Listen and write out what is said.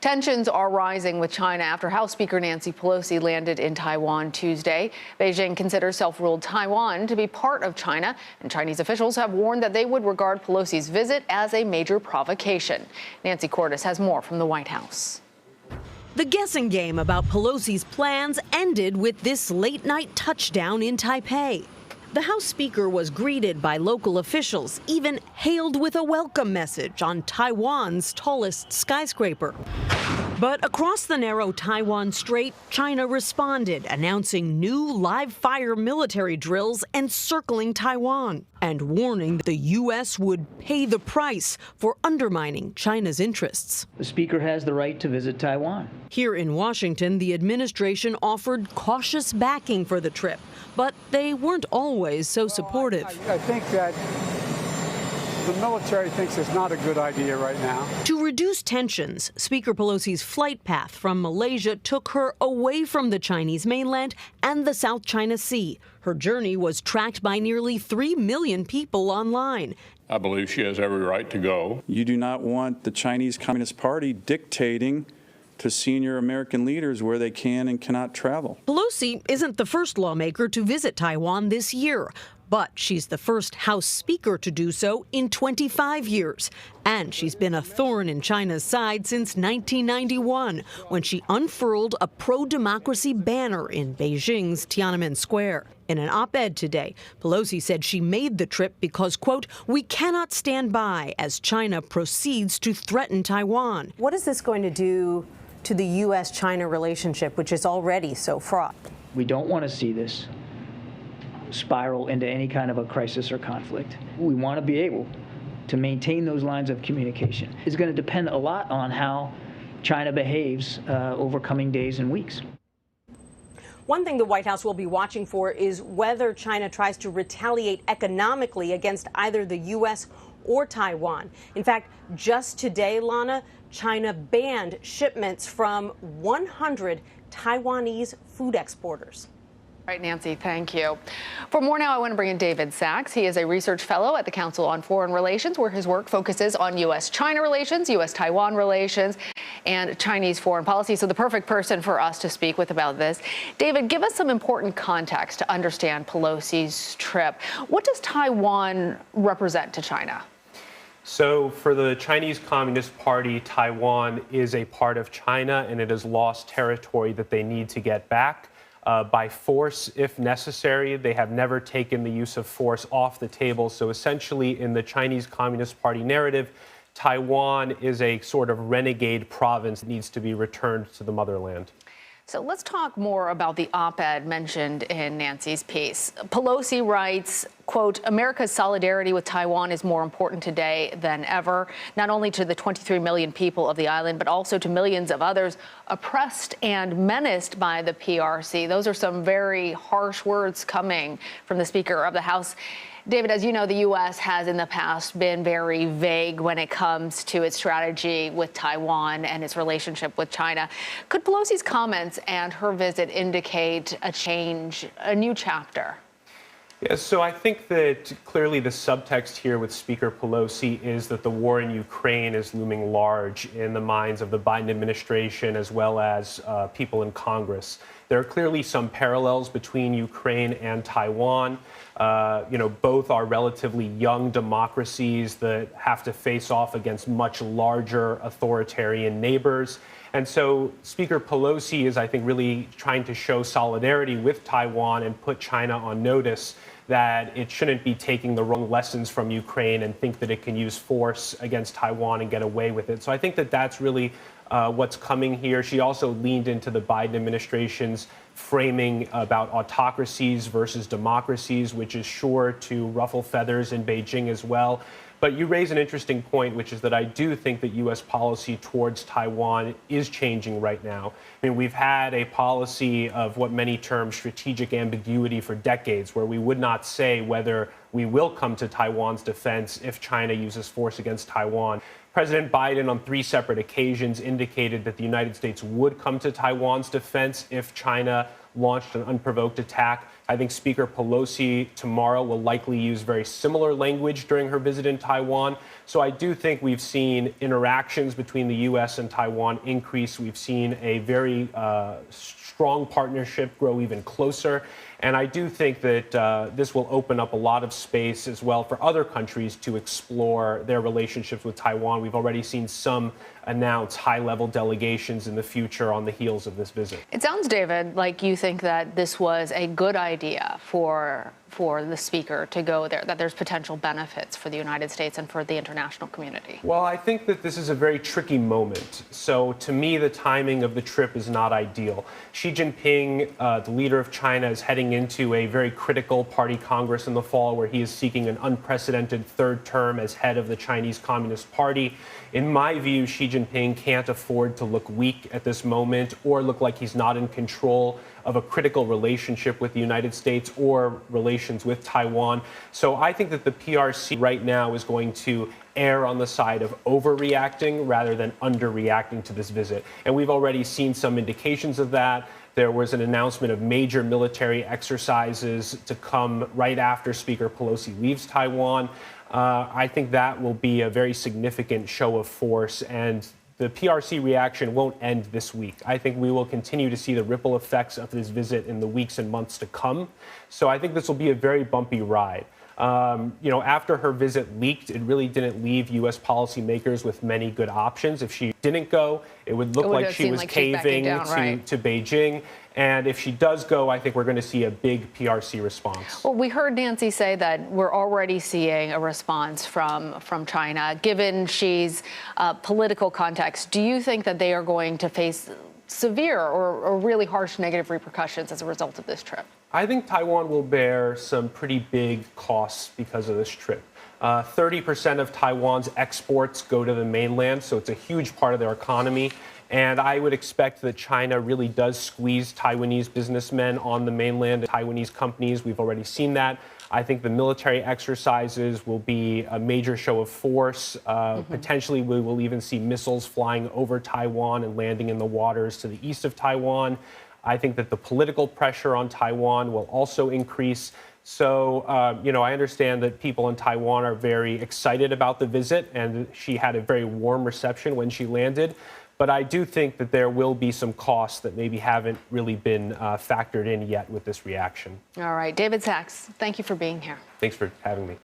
Tensions are rising with China after House Speaker Nancy Pelosi landed in Taiwan Tuesday. Beijing considers self-ruled Taiwan to be part of China, and Chinese officials have warned that they would regard Pelosi's visit as a major provocation. Nancy Cordes has more from the White House. The guessing game about Pelosi's plans ended with this late-night touchdown in Taipei. The House Speaker was greeted by local officials, even hailed with a welcome message on Taiwan's tallest skyscraper. But across the narrow Taiwan Strait, China responded, announcing new live-fire military drills encircling Taiwan and warning that the U.S. would pay the price for undermining China's interests. The Speaker has the right to visit Taiwan. Here in Washington, the administration offered cautious backing for the trip, but they weren't always so supportive. I think that the military thinks it's not a good idea right now. To reduce tensions, Speaker Pelosi's flight path from Malaysia took her away from the Chinese mainland and the South China Sea. Her journey was tracked by nearly 3 million people online. I believe she has every right to go. You do not want the Chinese Communist Party dictating to senior American leaders where they can and cannot travel. Pelosi isn't the first lawmaker to visit Taiwan this year, but she's the first House Speaker to do so in 25 years. And she's been a thorn in China's side since 1991, when she unfurled a pro-democracy banner in Beijing's Tiananmen Square. In an op-ed today, Pelosi said she made the trip because, quote, "we cannot stand by as China proceeds to threaten Taiwan." What is this going to do to the U.S.-China relationship, which is already so fraught? We don't want to see this spiral into any kind of a crisis or conflict. We want to be able to maintain those lines of communication. It's going to depend a lot on how China behaves over coming days and weeks. One thing the White House will be watching for is whether China tries to retaliate economically against either the U.S. or Taiwan. In fact, just today, Lana, China banned shipments from 100 Taiwanese food exporters. All right, Nancy, thank you. For more now, I want to bring in David Sachs. He is a research fellow at the Council on Foreign Relations, where his work focuses on U.S.-China relations, U.S.-Taiwan relations, and Chinese foreign policy. So the perfect person for us to speak with about this. David, give us some important context to understand Pelosi's trip. What does Taiwan represent to China? So for the Chinese Communist Party, Taiwan is a part of China, and it has lost territory that they need to get back. By force, if necessary. They have never taken the use of force off the table. So essentially, in the Chinese Communist Party narrative, Taiwan is a sort of renegade province that needs to be returned to the motherland. So let's talk more about the op-ed mentioned in Nancy's piece. Pelosi writes, quote, "America's solidarity with Taiwan is more important today than ever, not only to the 23 million people of the island, but also to millions of others oppressed and menaced by the PRC." Those are some very harsh words coming from the Speaker of the House. David, as you know, the U.S. has in the past been very vague when it comes to its strategy with Taiwan and its relationship with China. Could Pelosi's comments and her visit indicate a change, a new chapter? Yeah, so I think that clearly the subtext here with Speaker Pelosi is that the war in Ukraine is looming large in the minds of the Biden administration as well as people in Congress. There are clearly some parallels between Ukraine and Taiwan. Both are relatively young democracies that have to face off against much larger authoritarian neighbors. And so Speaker Pelosi is, I think, really trying to show solidarity with Taiwan and put China on notice that it shouldn't be taking the wrong lessons from Ukraine and think that it can use force against Taiwan and get away with it. So I think that that's really what's coming here. She also leaned into the Biden administration's framing about autocracies versus democracies, which is sure to ruffle feathers in Beijing as well. But you raise an interesting point, which is that I do think that U.S. policy towards Taiwan is changing right now. I mean, we've had a policy of what many term strategic ambiguity for decades, where we would not say whether we will come to Taiwan's defense if China uses force against Taiwan. President Biden, on 3 separate occasions, indicated that the United States would come to Taiwan's defense if China launched an unprovoked attack. I think Speaker Pelosi tomorrow will likely use very similar language during her visit in Taiwan. So I do think we've seen interactions between the U.S. and Taiwan increase. We've seen a very strong partnership grow even closer. And I do think that this will open up a lot of space as well for other countries to explore their relationships with Taiwan. We've already seen some announce high-level delegations in the future on the heels of this visit. It sounds, David, like you think that this was a good idea for the speaker to go there, that there's potential benefits for the United States and for the international community. Well, I think that this is a very tricky moment. So to me, the timing of the trip is not ideal. Xi Jinping, the leader of China, is heading into a very critical party congress in the fall where he is seeking an unprecedented third term as head of the Chinese Communist Party. In my view, Xi Jinping can't afford to look weak at this moment or look like he's not in control of a critical relationship with the United States or relations with Taiwan. So I think that the PRC right now is going to err on the side of overreacting rather than underreacting to this visit. And we've already seen some indications of that. There was an announcement of major military exercises to come right after Speaker Pelosi leaves Taiwan. I think that will be a very significant show of force, and the PRC reaction won't end this week. I think we will continue to see the ripple effects of this visit in the weeks and months to come. So I think this will be a very bumpy ride. After her visit leaked, it really didn't leave U.S. policymakers with many good options. If she didn't go, it would look like she was caving to Beijing. And if she does go, I think we're going to see a big PRC response. Well, we heard Nancy say that we're already seeing a response from China. Given Xi's political context, do you think that they are going to face severe or really harsh negative repercussions as a result of this trip? I think Taiwan will bear some pretty big costs because of this trip. 30% of Taiwan's exports go to the mainland, so it's a huge part of their economy. And I would expect that China really does squeeze Taiwanese businessmen on the mainland, Taiwanese companies. We've already seen that. I think the military exercises will be a major show of force. Potentially, we will even see missiles flying over Taiwan and landing in the waters to the east of Taiwan. I think that the political pressure on Taiwan will also increase. So, I understand that people in Taiwan are very excited about the visit, and she had a very warm reception when she landed. But I do think that there will be some costs that maybe haven't really been factored in yet with this reaction. All right. David Sachs, thank you for being here. Thanks for having me.